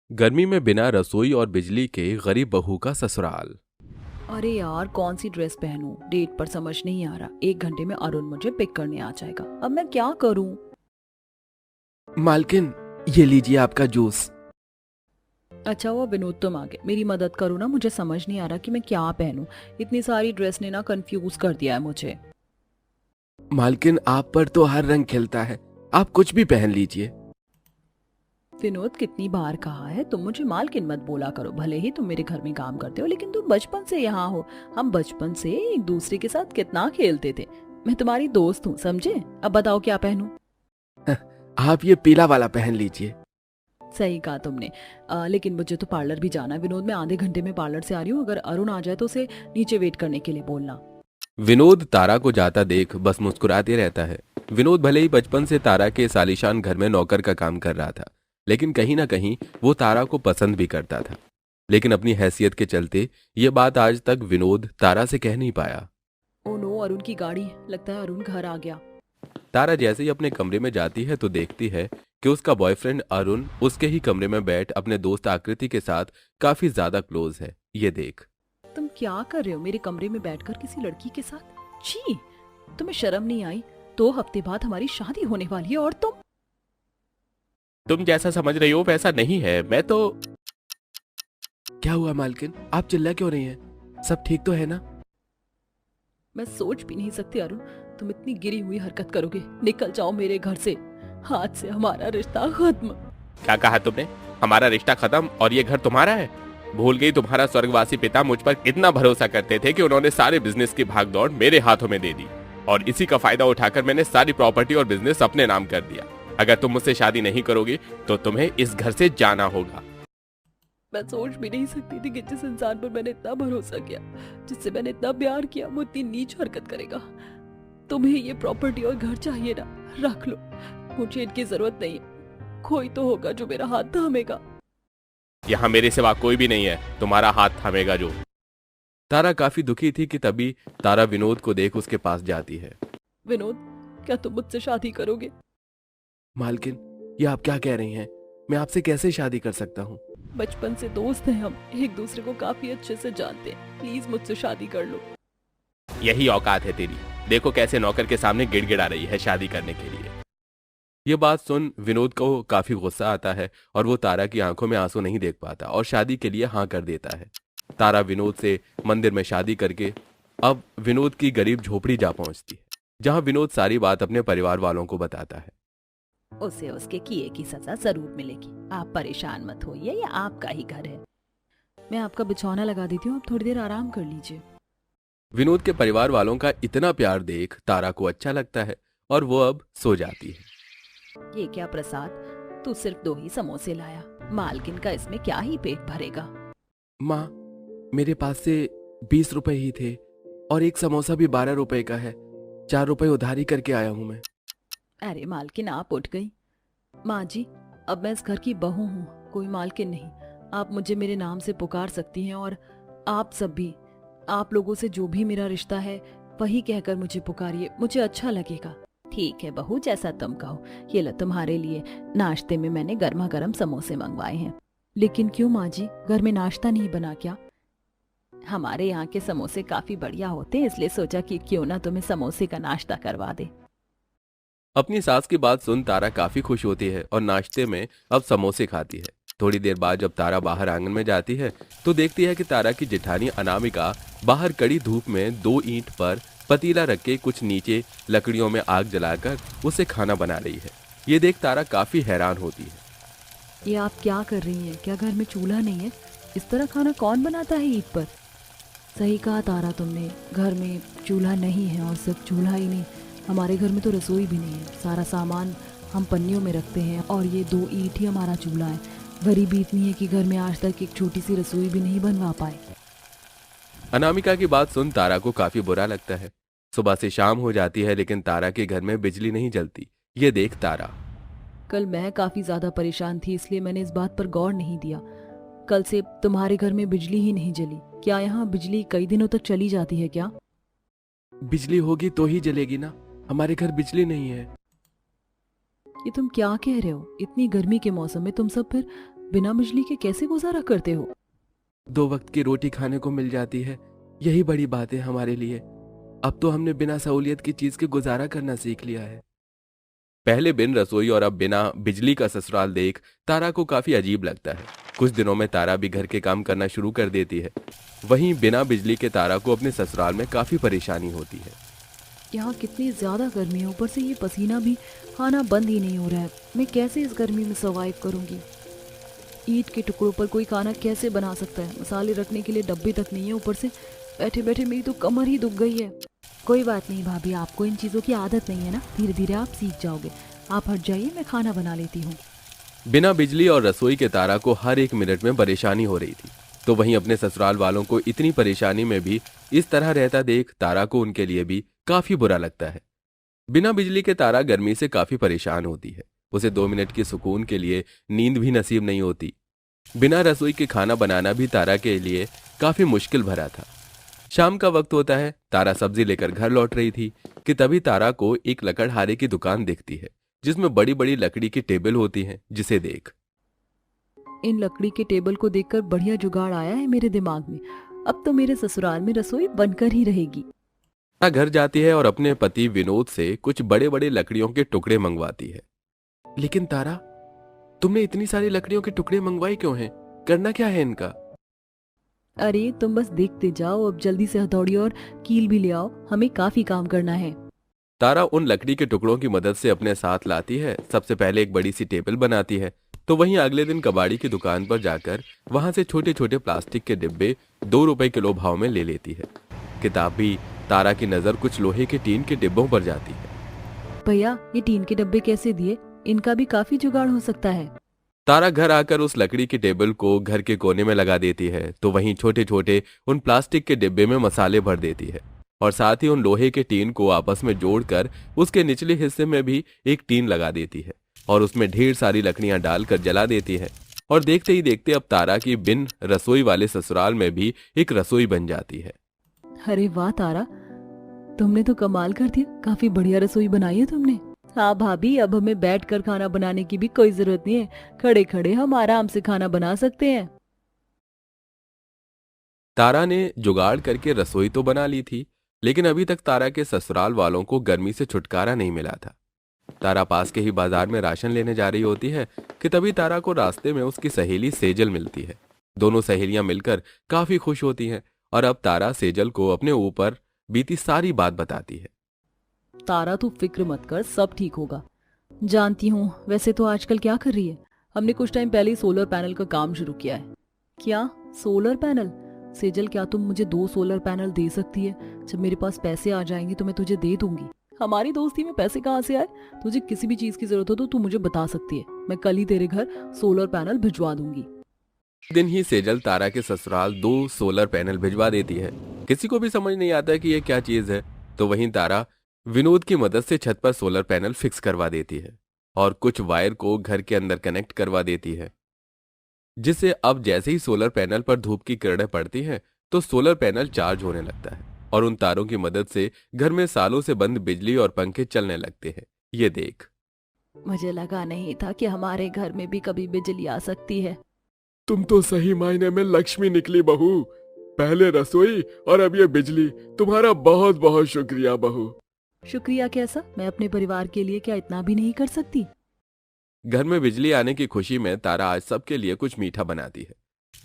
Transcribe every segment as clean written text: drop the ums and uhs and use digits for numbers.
गर्मी में बिना रसोई और बिजली के गरीब बहू का ससुराल। अरे यार कौन सी ड्रेस पहनूं? डेट पर समझ नहीं आ रहा। 1 घंटे में अरुण मुझे पिक करने आ जाएगा। अब मैं क्या करूं? मालकिन, ये लीजिए आपका जूस। अच्छा वो विनोद तुम आ गए, मेरी मदद करो ना। मुझे समझ नहीं आ रहा कि मैं क्या पहनूं। इतनी सारी ड्रेस ने ना कंफ्यूज कर दिया है मुझे। मालकिन, आप पर तो हर रंग खिलता है, आप कुछ भी पहन लीजिए। विनोद कितनी बार कहा है तुम मुझे मालकिन मत बोला करो। भले ही तुम मेरे घर में काम करते हो लेकिन तुम बचपन से यहाँ हो। हम बचपन से एक दूसरे के साथ कितना खेलते थे। मैं तुम्हारी दोस्त हूँ, समझे? अब बताओ क्या पहनूं? आप ये पीला वाला पहन लीजिए। सही कहा तुमने। लेकिन मुझे तो पार्लर भी जाना है विनोद। मैं आधे घंटे में पार्लर से आ रही हूँ। अगर अरुण आ जाए तो उसे नीचे वेट करने के लिए बोलना। विनोद तारा को जाता देख बस मुस्कुराते रहता है। विनोद भले ही बचपन से तारा के सालीशान घर में नौकर का काम कर रहा था, लेकिन कहीं ना कहीं वो तारा को पसंद भी करता था। लेकिन अपनी हैसियत के चलते ये बात आज तक विनोद तारा से कह नहीं पाया। ओ नो, अरुण की गाड़ी। लगता है अरुण घर आ गया। तारा जैसे ही अपने कमरे में जाती है तो देखती है कि उसका बॉयफ्रेंड अरुण उसके ही कमरे में बैठ अपने दोस्त आकृति के साथ काफी ज्यादा क्लोज है। ये देख। तुम क्या कर रहे हो मेरे कमरे में बैठकर किसी लड़की के साथ? छी, तुम्हें शर्म नहीं आई? 2 हफ्ते बाद हमारी शादी होने वाली है और तुम जैसा समझ रही हो वैसा नहीं है। मैं तो क्या हुआ मालकिन, आप चिल्ला क्यों रही हैं? सब ठीक तो है ना? मैं सोच भी नहीं सकती अरुण तुम इतनी गिरी हुई हरकत करोगे। निकल जाओ मेरे घर से। आज से हमारा रिश्ता खत्म। क्या कहा तुमने? हमारा रिश्ता खत्म और ये घर तुम्हारा है? भूल गई तुम्हारा स्वर्गवासी पिता मुझ पर कितना भरोसा करते थे कि उन्होंने सारे बिजनेस की भागदौड़ मेरे हाथों में दे दी, और इसी का फायदा उठाकर मैंने सारी प्रॉपर्टी और बिजनेस अपने नाम कर दिया। अगर तुम मुझसे शादी नहीं करोगी तो तुम्हें इस घर से जाना होगा। मैं सोच भी नहीं सकती थी कि जिस इंसान पर मैंने इतना भरोसा किया, जिससे मैंने इतना प्यार किया, वो इतनी नीच हरकत करेगा। तुम्हें ये प्रॉपर्टी और घर चाहिए ना? रख लो, मुझे इनकी जरूरत नहीं है। कोई तो होगा जो मेरा हाथ थामेगा। यहाँ मेरे सिवा कोई भी नहीं है तुम्हारा हाथ थामेगा जो। तारा काफी दुखी थी कि तभी तारा विनोद को देख उसके पास जाती है। विनोद, क्या तुम मुझसे शादी करोगे? मालकिन, ये आप क्या कह रही हैं? मैं आपसे कैसे शादी कर सकता हूँ? बचपन से दोस्त हैं हम, एक दूसरे को काफी अच्छे से जानते हैं। प्लीज मुझसे शादी कर लो। यही औकात है तेरी। देखो कैसे नौकर के सामने गिड़गिड़ा रही है शादी करने के लिए। ये बात सुन विनोद को काफी गुस्सा आता है और वो तारा की आंखों में आंसू नहीं देख पाता और शादी के लिए हाँ कर देता है। तारा विनोद से मंदिर में शादी करके अब विनोद की गरीब झोपड़ी जा पहुंचती है, जहां विनोद सारी बात अपने परिवार वालों को बताता है। उसे उसके किए की सजा जरूर मिलेगी। आप परेशान मत होइए, ये आपका ही घर है। मैं आपका बिछौना लगा देती हूँ, आप थोड़ी देर आराम कर लीजिए। विनोद के परिवार वालों का इतना प्यार देख तारा को अच्छा लगता है और वो अब सो जाती है। ये क्या प्रसाद, तू सिर्फ 2 ही समोसे लाया। मालकिन का इसमें क्या ही पेट भरेगा। माँ, मेरे पास से 20 रुपए ही थे और एक समोसा भी 12 रुपए का है। 4 रुपए उधारी करके आया हूं मैं। अरे मालकिन, आप उठ गई। माँ जी, अब मैं इस घर की बहू हूँ, कोई मालकिन नहीं। आप मुझे मेरे नाम से पुकार सकती हैं और आप सब भी। आप लोगों से जो भी मेरा रिश्ता है वही कहकर मुझे पुकारिए, मुझे अच्छा लगेगा। ठीक है बहू, जैसा तुम कहो। ये लो तुम्हारे लिए, नाश्ते में मैंने गर्मा गर्म समोसे मंगवाए हैं। लेकिन क्यों माँ जी, घर में नाश्ता नहीं बना क्या? हमारे यहाँ के समोसे काफी बढ़िया होते हैं, इसलिए सोचा कि क्यों ना तुम्हें समोसे का नाश्ता करवा दे। अपनी सास की बात सुन तारा काफी खुश होती है और नाश्ते में अब समोसे खाती है। थोड़ी देर बाद जब तारा बाहर आंगन में जाती है तो देखती है कि तारा की जेठानी अनामिका बाहर कड़ी धूप में 2 ईंट पर पतीला रख के कुछ नीचे लकड़ियों में आग जलाकर उसे खाना बना रही है। ये देख तारा काफी हैरान होती है। ये आप क्या कर रही हैं? क्या घर में चूल्हा नहीं है? इस तरह खाना कौन बनाता है ईद पर? सही कहा तारा तुमने, घर में चूल्हा नहीं है। और सिर्फ चूल्हा ही नहीं, हमारे घर में तो रसोई भी नहीं है। सारा सामान हम पन्नियों में रखते हैं और ये 2 ईंट ही हमारा चूल्हा है। गरीबी इतनी है कि घर में आज तक एक छोटी सी रसोई भी नहीं बनवा पाए। अनामिका की बात सुन तारा को काफी बुरा लगता है। सुबह से शाम हो जाती है लेकिन तारा के घर में बिजली नहीं जलती। ये देख तारा। कल मैं काफी ज्यादा परेशान थी, इसलिए मैंने इस बात पर गौर नहीं दिया। कल से तुम्हारे घर में बिजली ही नहीं जली। क्या यहाँ बिजली कई दिनों तक चली जाती है क्या? बिजली होगी तो ही जलेगी ना, हमारे घर बिजली नहीं है। ये तुम क्या कह रहे हो? इतनी गर्मी के मौसम में तुम सब फिर बिना बिजली के कैसे गुजारा करते हो? 2 वक्त की रोटी खाने को मिल जाती है, यही बड़ी बात है हमारे लिए। अब तो हमने बिना सहूलियत की चीज के गुजारा करना सीख लिया है। पहले बिन रसोई और अब बिना बिजली का ससुराल देख तारा को काफी अजीब लगता है। कुछ दिनों में तारा भी घर के काम करना शुरू कर देती है। वहीं बिना बिजली के तारा को अपने ससुराल में काफी परेशानी होती है। यहाँ कितनी ज्यादा गर्मी है, ऊपर से ये पसीना भी आना बंद ही नहीं हो रहा है। मैं कैसे इस गर्मी में सर्वाइव करूंगी? ईंट के टुकड़ों पर कोई खाना कैसे बना सकता है? मसाले रखने के लिए डब्बे तक नहीं है, ऊपर से बैठे बैठे मेरी तो कमर ही दुख गई है। कोई बात नहीं भाभी, आपको इन चीज़ों की आदत नहीं है ना, धीरे धीरे आप सीख जाओगे। आप हट जाइए, मैं खाना बना लेती हूँ। बिना बिजली और रसोई के तारा को हर एक मिनट में परेशानी हो रही थी, तो वहीं अपने ससुराल वालों को इतनी परेशानी में भी इस तरह रहता देख तारा को उनके लिए भी काफी बुरा लगता है। बिना बिजली के तारा गर्मी से काफी परेशान होती है। उसे 2 मिनट की सुकून के लिए नींद भी नसीब नहीं होती। बिना रसोई के खाना बनाना भी तारा के लिए काफी मुश्किल भरा था। शाम का वक्त होता है, तारा सब्जी लेकर घर लौट रही थी कि तभी तारा को एक लकड़हारे की दुकान दिखती है जिसमें बड़ी बड़ी लकड़ी की टेबल होती हैं। जिसे देख इन लकड़ी के टेबल को देखकर बढ़िया जुगाड़ आया है मेरे दिमाग में। अब तो मेरे ससुराल में रसोई बनकर ही रहेगी। तारा घर जाती है और अपने पति विनोद से कुछ बड़े बड़े लकड़ियों के टुकड़े मंगवाती है। लेकिन तारा, तुमने इतनी सारी लकड़ियों के टुकड़े मंगवाए क्यों हैं? करना क्या है इनका? अरे तुम बस देखते जाओ, अब जल्दी से हथौड़ी और कील भी ले आओ, हमें काफी काम करना है। तारा उन लकड़ी के टुकड़ों की मदद से अपने साथ लाती है। सबसे पहले एक बड़ी सी टेबल बनाती है, तो वहीं अगले दिन कबाड़ी की दुकान पर जाकर वहां से छोटे छोटे प्लास्टिक के डिब्बे 2 रुपए किलो भाव में ले लेती है। किताब भी तारा की नजर कुछ लोहे के टीन के डिब्बों पर जाती है। भैया, ये टीन के डब्बे कैसे दिए? इनका भी काफी जुगाड़ हो सकता है। तारा घर आकर उस लकड़ी की टेबल को घर के कोने में लगा देती है, तो वहीं छोटे छोटे उन प्लास्टिक के डिब्बे में मसाले भर देती है और साथ ही उन लोहे के टीन को आपस में जोड़कर उसके निचले हिस्से में भी एक टीन लगा देती है और उसमें ढेर सारी लकड़ियां डालकर जला देती है। और देखते ही देखते अब तारा की बिन रसोई वाले ससुराल में भी एक रसोई बन जाती है। अरे वाह तारा, तुमने तो कमाल कर दिया, काफी बढ़िया रसोई बनाई है तुमने। हाँ भाभी, अब हमें बैठकर खाना बनाने की भी कोई जरूरत नहीं है, खड़े खड़े हम आराम से खाना बना सकते हैं। तारा ने जुगाड़ करके रसोई तो बना ली थी, लेकिन अभी तक तारा के ससुराल वालों को गर्मी से छुटकारा नहीं मिला था। तारा पास के ही बाजार में राशन लेने जा रही होती है कि तभी तारा को रास्ते में उसकी सहेली सेजल मिलती है। दोनों सहेलियां मिलकर काफी खुश होती हैं और अब तारा सेजल को अपने ऊपर बीती सारी बात बताती है। तारा तू फिक्र मत कर, सब ठीक होगा। जानती हूँ, वैसे तो आजकल क्या कर रही है? हमने कुछ टाइम पहले ही सोलर पैनल का काम शुरू किया है। क्या सोलर पैनल? सेजल, क्या तुम मुझे 2 सोलर पैनल दे सकती है? जब मेरे पास पैसे आ जाएंगे तो मैं तुझे दे दूंगी। हमारी दोस्ती में पैसे कहाँ से आए? तुझे किसी भी चीज की जरूरत हो तो तू मुझे बता सकती है, मैं कल ही तेरे घर सोलर पैनल भिजवा दूंगी। दिन ही सेजल तारा के ससुराल 2 सोलर पैनल भिजवा देती है। किसी को भी समझ नहीं आता कि ये क्या चीज है, तो वहीं तारा विनोद की मदद से छत पर सोलर पैनल फिक्स करवा देती है और कुछ वायर को घर के अंदर कनेक्ट करवा देती है, जिससे अब जैसे ही सोलर पैनल पर धूप की किरणें पड़ती हैं तो सोलर पैनल चार्ज होने लगता है और उन तारों की मदद से घर में सालों से बंद बिजली और पंखे चलने लगते हैं। ये देख, मुझे लगा नहीं था कि हमारे घर में भी कभी बिजली आ सकती है। तुम तो सही मायने में लक्ष्मी निकली बहू। पहले रसोई और अब ये बिजली। तुम्हारा बहुत बहुत शुक्रिया बहू। शुक्रिया कैसा? मैं अपने परिवार के लिए क्या इतना भी नहीं कर सकती? घर में बिजली आने की खुशी में तारा आज सबके लिए कुछ मीठा बनाती है।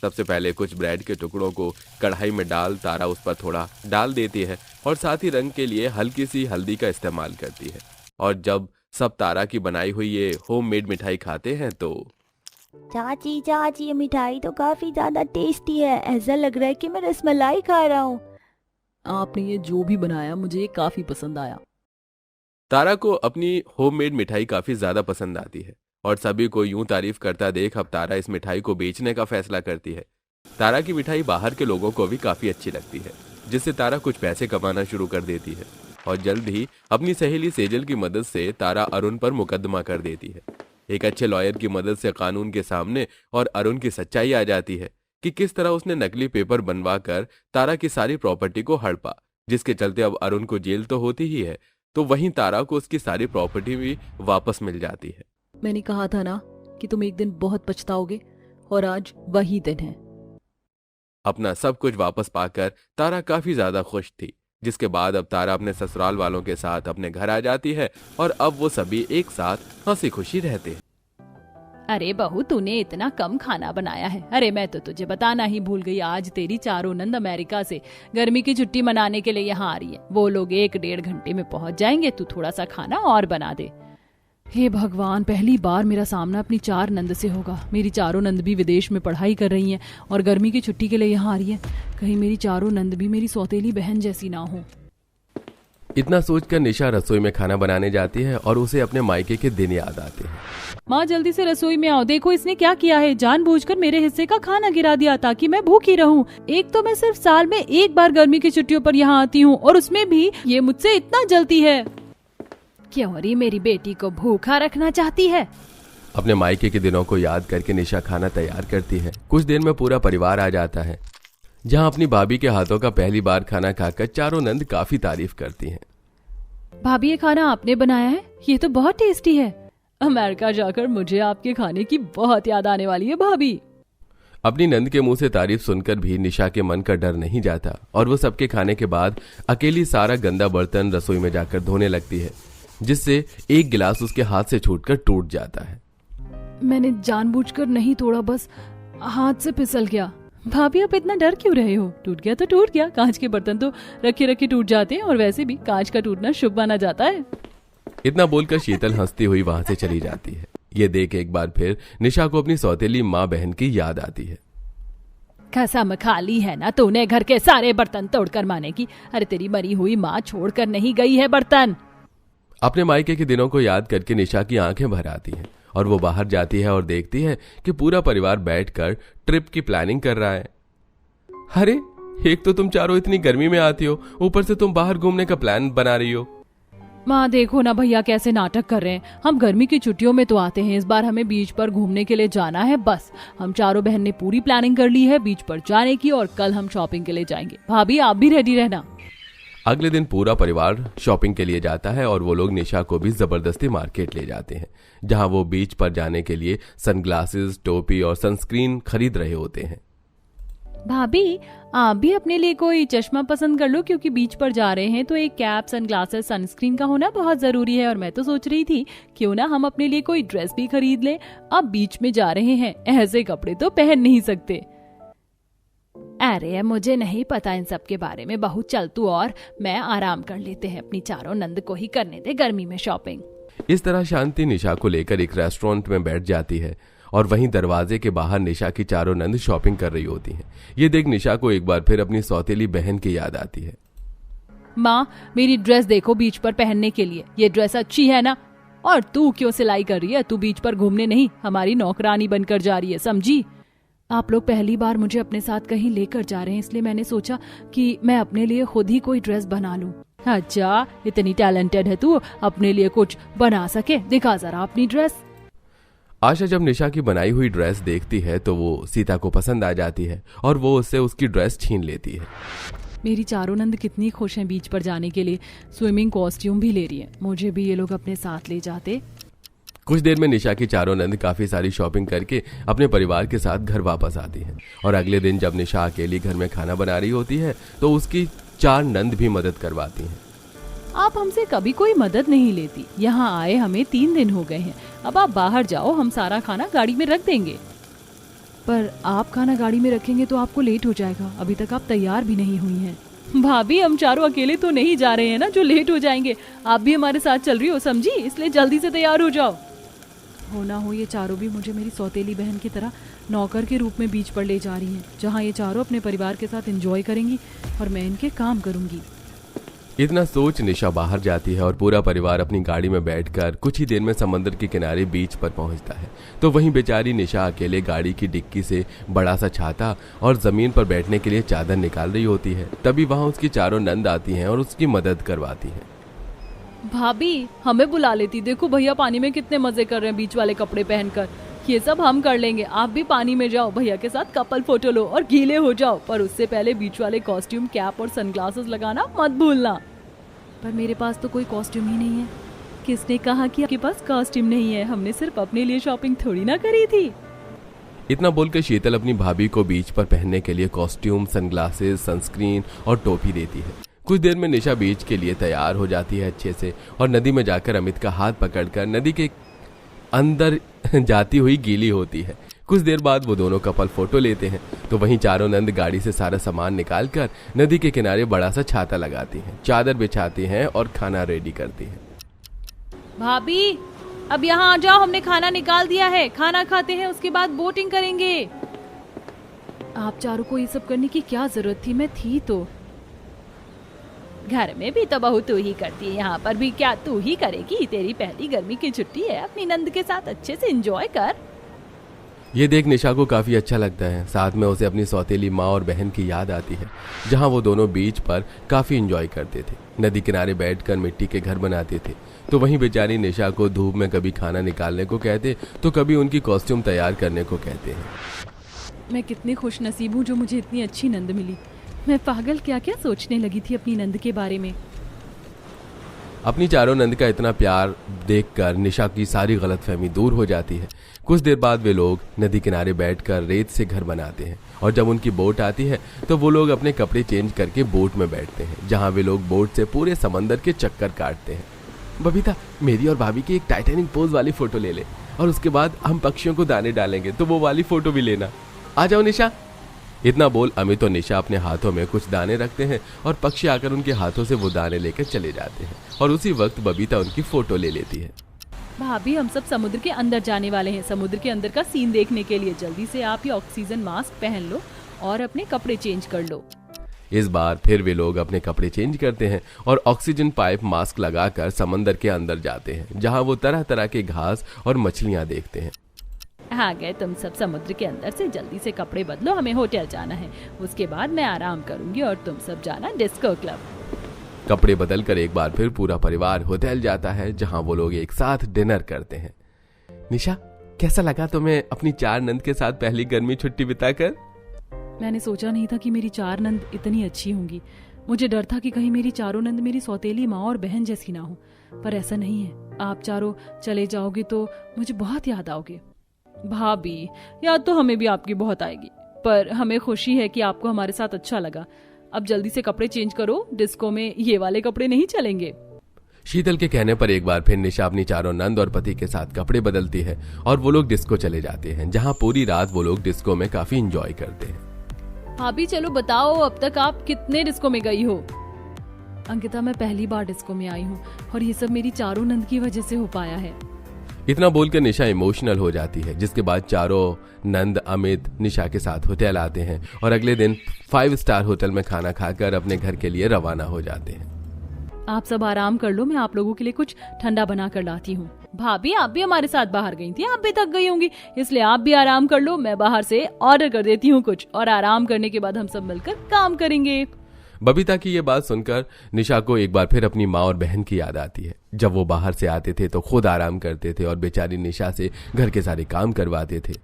सबसे पहले कुछ ब्रेड के टुकड़ों को कढ़ाई में डाल तारा उस पर थोड़ा डाल देती है और साथ ही रंग के लिए हल्की सी हल्दी का इस्तेमाल करती है। और जब सब तारा की बनाई हुई ये होममेड मिठाई खाते हैं तो चाची चाची, ये मिठाई तो काफी ज्यादा टेस्टी है, ऐसा लग रहा है कि मैं रसमलाई खा रहा हूँ। आपने ये जो भी बनाया मुझे ये काफी पसंद आया। तारा को अपनी होममेड मिठाई काफी ज्यादा पसंद आती है और सभी को यूं तारीफ करता देख अब तारा इस मिठाई को बेचने का फैसला करती है। तारा की मिठाई बाहर के लोगों को भी काफी अच्छी लगती है, जिससे तारा कुछ पैसे कमाना शुरू कर देती है और जल्द ही अपनी सहेली सेजल की मदद से तारा अरुण पर मुकदमा कर देती है। एक अच्छे लॉयर की मदद से कानून के सामने और अरुण की सच्चाई आ जाती है कि किस तरह उसने नकली पेपर बनवा कर तारा की सारी प्रॉपर्टी को हड़पा, जिसके चलते अब अरुण को जेल तो होती ही है, तो वहीं तारा को उसकी सारी प्रॉपर्टी भी वापस मिल जाती है। मैंने कहा था ना कि तुम एक दिन बहुत पछताओगे। और आज वही दिन है। अपना सब कुछ वापस पाकर तारा काफी ज्यादा खुश थी, जिसके बाद अब तारा अपने ससुराल वालों के साथ अपने घर आ जाती है और अब वो सभी एक साथ हंसी खुशी रहते हैं। अरे बहू, तूने इतना कम खाना बनाया है। अरे मैं तो तुझे बताना ही भूल गई, आज तेरी चारों नंद अमेरिका से गर्मी की छुट्टी मनाने के लिए यहाँ आ रही है। वो लोग 1-1.5 घंटे में पहुंच जाएंगे। तू थोड़ा सा खाना और बना दे। हे भगवान, पहली बार मेरा सामना अपनी 4 नंद से होगा। मेरी चारों नंद भी विदेश में पढ़ाई कर रही हैं और गर्मी की छुट्टी के लिए यहाँ आ रही है। कहीं मेरी चारों नंद भी मेरी सौतेली बहन जैसी ना हो। इतना सोचकर निशा रसोई में खाना बनाने जाती है और उसे अपने मायके के दिन याद आते हैं। माँ, जल्दी से रसोई में आओ। देखो इसने क्या किया है, जानबूझकर मेरे हिस्से का खाना गिरा दिया ताकि मैं भूखी रहूं। एक तो मैं सिर्फ साल में एक बार गर्मी की छुट्टियों पर यहाँ आती हूँ और उसमें भी ये मुझसे इतना जलती है। क्यों री मेरी बेटी को भूखा रखना चाहती है? अपने मायके के दिनों को याद करके निशा खाना तैयार करती है। कुछ देर में पूरा परिवार आ जाता है, जहाँ अपनी भाभी के हाथों का पहली बार खाना खाकर चारों नंद काफी तारीफ करती हैं। भाभी, ये खाना आपने बनाया है? ये तो बहुत टेस्टी है। अमेरिका जाकर मुझे आपके खाने की बहुत याद आने वाली है भाभी। अपनी नंद के मुंह से तारीफ सुनकर भी निशा के मन का डर नहीं जाता और वो सबके खाने के बाद अकेली सारा गंदा बर्तन रसोई में जाकर धोने लगती है, जिससे एक गिलास उसके हाथ से छूटकर टूट जाता है। मैंने जानबूझकर नहीं तोड़ा, बस हाथ से फिसल गया। भाभी, आप इतना डर क्यों रहे हो? टूट गया तो टूट गया। कांच के बर्तन तो रखे रखे टूट जाते हैं और वैसे भी कांच का टूटना शुभ माना जाता है। इतना बोलकर शीतल हंसती हुई वहां से चली जाती है। ये देख एक बार फिर निशा को अपनी सौतेली माँ बहन की याद आती है। कसम खा ली है ना तूने घर के सारे बर्तन तोड़कर माने की? अरे तेरी मरी हुई माँ छोड़कर नहीं गई है बर्तन। अपने मायके के दिनों को याद करके निशा की आंखें भर आती हैं और वो बाहर जाती है और देखती है कि पूरा परिवार बैठकर ट्रिप की प्लानिंग कर रहा है। अरे, एक तो तुम चारों इतनी गर्मी में आती हो, ऊपर से तुम बाहर घूमने का प्लान बना रही हो। माँ देखो ना भैया कैसे नाटक कर रहे हैं। हम गर्मी की छुट्टियों में तो आते हैं, इस बार हमें बीच पर घूमने के लिए जाना है। बस हम चारों बहन ने पूरी प्लानिंग कर ली है बीच पर जाने की और कल हम शॉपिंग के लिए जाएंगे। भाभी, आप भी रेडी रहना। अगले दिन पूरा परिवार शॉपिंग के लिए जाता है और वो लोग निशा को भी जबरदस्ती मार्केट ले जाते हैं, जहां वो बीच पर जाने के लिए सनग्लासेस, टोपी और सनस्क्रीन खरीद रहे होते हैं। भाभी, आप भी अपने लिए कोई चश्मा पसंद कर लो, क्योंकि बीच पर जा रहे हैं तो एक कैप, सनग्लासेस, सनस्क्रीन का होना बहुत जरूरी है। और मैं तो सोच रही थी क्यों ना हम अपने लिए कोई ड्रेस भी खरीद लें। अब बीच में जा रहे हैं, ऐसे कपड़े तो पहन नहीं सकते। अरे मुझे नहीं पता इन सब के बारे में, बहुत चल तू और मैं आराम कर लेते हैं। अपनी चारों नंद को ही करने दे गर्मी में शॉपिंग। इस तरह शांति निशा को लेकर एक रेस्टोरेंट में बैठ जाती है और वहीं दरवाजे के बाहर निशा की चारों नंद शॉपिंग कर रही होती हैं। ये देख निशा को एक बार फिर अपनी सौतेली बहन की याद आती है। माँ, मेरी ड्रेस देखो बीच पर पहनने के लिए। ये ड्रेस अच्छी है ना? और तू क्यों सिलाई कर रही है? तू बीच पर घूमने नहीं, हमारी नौकरानी बनकर जा रही है, समझी? आप लोग पहली बार मुझे अपने साथ कहीं लेकर जा रहे हैं, इसलिए मैंने सोचा कि मैं अपने लिए खुद ही कोई ड्रेस बना लूं। अच्छा, इतनी टैलेंटेड है तू, अपने लिए कुछ बना सके? दिखा जरा अपनी ड्रेस। आशा जब निशा की बनाई हुई ड्रेस देखती है तो वो सीता को पसंद आ जाती है और वो उससे उसकी ड्रेस छीन लेती है। मेरी चारों नंद कितनी खुश हैं बीच पर जाने के लिए। स्विमिंग कॉस्ट्यूम भी ले रही है। मुझे भी ये लोग अपने साथ ले जाते। कुछ देर में निशा की चारों नंद काफी सारी शॉपिंग करके अपने परिवार के साथ घर वापस आती है और अगले दिन जब निशा अकेली घर में खाना बना रही होती है तो उसकी 4 नंद भी मदद करवाती हैं। आप हमसे कभी कोई मदद नहीं लेती। यहाँ आए हमें 3 दिन हो गए हैं। अब आप बाहर जाओ, हम सारा खाना गाड़ी में रख देंगे। पर आप खाना गाड़ी में रखेंगे तो आपको लेट हो जाएगा। अभी तक आप तैयार भी नहीं हुई हैं। भाभी, हम चारों अकेले तो नहीं जा रहे हैं ना जो लेट हो जाएंगे। आप भी हमारे साथ चल रही हो, समझी? इसलिए जल्दी से तैयार हो जाओ। हो ना हो ये चारों भी मुझे मेरी सौतेली बहन की तरह नौकर के रूप में बीच पर ले जा रही हैं, जहाँ ये चारों अपने परिवार के साथ एंजॉय करेंगी और मैं इनके काम करूंगी। इतना सोच निशा बाहर जाती है और पूरा परिवार अपनी गाड़ी में बैठकर कुछ ही देर में समंदर के किनारे बीच पर पहुंचता है। तो वहीं बेचारी निशा अकेले गाड़ी की डिक्की से बड़ा सा छाता और जमीन पर बैठने के लिए चादर निकाल रही होती है। तभी वहां उसकी चारों नंद आती हैं और उसकी मदद करवाती हैं। भाभी, हमें बुला लेती। देखो भैया पानी में कितने मजे कर रहे हैं बीच वाले कपड़े पहनकर। ये सब हम कर लेंगे, आप भी पानी में जाओ, भैया के साथ कपल फोटो लो और गीले हो जाओ। पर उससे पहले बीच वाले कॉस्ट्यूम, कैप और सनग्लासेस लगाना मत भूलना। पर मेरे पास तो कोई कॉस्ट्यूम ही नहीं है। किसने कहा कि आपके पास कॉस्ट्यूम नहीं है? हमने सिर्फ अपने लिए शॉपिंग थोड़ी ना करी थी। इतना बोलकर शीतल अपनी भाभी को बीच पर पहनने के लिए कॉस्ट्यूम, सनग्लासेस, सनस्क्रीन और टोपी देती है। कुछ देर में निशा बीच के लिए तैयार हो जाती है अच्छे से और नदी में जाकर अमित का हाथ पकड़कर नदी के अंदर जाती हुई गीली होती है। कुछ देर बाद वो दोनों कपल फोटो लेते हैं तो वहीं चारों नंद गाड़ी से सारा सामान निकालकर नदी के किनारे बड़ा सा छाता लगाती हैं, चादर बिछाती हैं और खाना रेडी करती हैं। भाभी अब यहाँ आ जाओ, हमने खाना निकाल दिया है, खाना खाते हैं उसके बाद बोटिंग करेंगे। आप चारों को ये सब करने की क्या जरूरत थी, मैं थी तो। घर में भी तो बहू तू ही करती है, यहाँ पर भी क्या तू ही करेगी। तेरी पहली गर्मी की छुट्टी है, अपनी नंद के साथ अच्छे से एंजॉय कर। ये देख निशा को काफी अच्छा लगता है। साथ में उसे अपनी सौतेली माँ और बहन की याद आती है, जहाँ वो दोनों बीच पर काफी एंजॉय करते थे, नदी किनारे बैठकर मिट्टी के घर बनाते थे। तो वहीं बेचारी निशा को धूप में कभी खाना निकालने को कहते तो कभी उनकी कॉस्ट्यूम तैयार करने को कहते हैं। मैं कितनी खुश नसीब हूँ जो मुझे इतनी अच्छी नंद मिली। मैं पागल क्या क्या सोचने लगी थी अपनी नंद के बारे में। अपनी चारों नंद का इतना प्यार देखकर निशा की सारी गलतफहमी दूर हो जाती है। कुछ देर बाद वे लोग नदी किनारे बैठकर रेत से घर बनाते हैं और जब उनकी बोट आती है तो वो लोग अपने कपड़े चेंज करके बोट में बैठते हैं, जहां वे लोग बोट से पूरे समंदर के चक्कर काटते हैं। बबीता, मेरी और भाभी की एक टाइटैनिक पोज वाली फोटो ले ले और उसके बाद हम पक्षियों को दाने डालेंगे, तो वो वाली फोटो भी लेना। आ जाओ निशा। इतना बोल अमित और निशा अपने हाथों में कुछ दाने रखते हैं और पक्षी आकर उनके हाथों से वो दाने लेकर चले जाते हैं और उसी वक्त बबीता उनकी फोटो ले लेती है। भाभी हम सब समुद्र के अंदर जाने वाले हैं, समुद्र के अंदर का सीन देखने के लिए। जल्दी से आप ये ऑक्सीजन मास्क पहन लो और अपने कपड़े चेंज कर लो। इस बार फिर वे लोग अपने कपड़े चेंज करते हैं और ऑक्सीजन पाइप मास्क लगाकर समंदर के अंदर जाते हैं, जहां वो तरह तरह के घास और मछलियां देखते हैं। आ गए तुम सब समुद्र के अंदर से, जल्दी से कपड़े बदलो, हमें होटल जाना है। उसके बाद मैं आराम करूंगी और तुम सब जाना डिस्को क्लब। कपड़े बदलकर एक बार फिर पूरा परिवार होटल जाता है, जहां वो लोग एक साथ डिनर करते हैं। निशा, कैसा लगा तुम्हें अपनी चार नंद के साथ पहली गर्मी छुट्टी बिताकर? मैंने सोचा नहीं था कि मेरी चार नंद इतनी अच्छी होंगी। मुझे डर था कि कहीं मेरी चारों नंद मेरी सौतेली माँ और बहन जैसी ना हो, पर ऐसा नहीं है। आप चारों चले जाओगे तो मुझे बहुत याद आओगे। भाभी, याद तो हमें भी आपकी बहुत आएगी, पर हमें खुशी है कि आपको हमारे साथ अच्छा लगा। अब जल्दी से कपड़े चेंज करो, डिस्को में ये वाले कपड़े नहीं चलेंगे। शीतल के कहने पर एक बार फिर निशा अपनी चारों नंद और पति के साथ कपड़े बदलती है और वो लोग डिस्को चले जाते हैं, जहां पूरी रात वो लोग डिस्को में काफी एंजॉय करते हैं। भाभी चलो बताओ, अब तक आप कितने डिस्को में गई हो? अंकिता, मैं पहली बार डिस्को में आई हूँ और ये सब मेरी चारों नंद की वजह से हो पाया है। इतना बोलकर निशा इमोशनल हो जाती है, जिसके बाद चारों नंद अमित निशा के साथ होटल आते हैं और अगले दिन 5 स्टार होटल में खाना खाकर अपने घर के लिए रवाना हो जाते हैं। आप सब आराम कर लो, मैं आप लोगों के लिए कुछ ठंडा बना कर लाती हूँ। भाभी, आप भी हमारे साथ बाहर गई थी, आप भी थक गई होंगी, इसलिए आप भी आराम कर लो। मैं बाहर से ऑर्डर कर देती हूँ कुछ, और आराम करने के बाद हम सब मिलकर काम करेंगे। बबीता की ये बात सुनकर निशा को एक बार फिर अपनी माँ और बहन की याद आती है। जब वो बाहर से आते थे तो खुद आराम करते थे और बेचारी निशा से घर के सारे काम करवाते थे,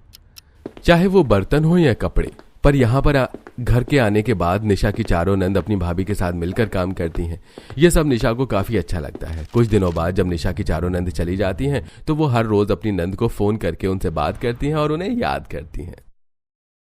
चाहे वो बर्तन हो या कपड़े। पर यहाँ पर घर के आने के बाद निशा की चारों नंद अपनी भाभी के साथ मिलकर काम करती हैं। ये सब निशा को काफी अच्छा लगता है। कुछ दिनों बाद जब निशा की चारों नंद चली जाती हैं तो वो हर रोज अपनी नंद को फोन करके उनसे बात करती हैं और उन्हें याद करती हैं।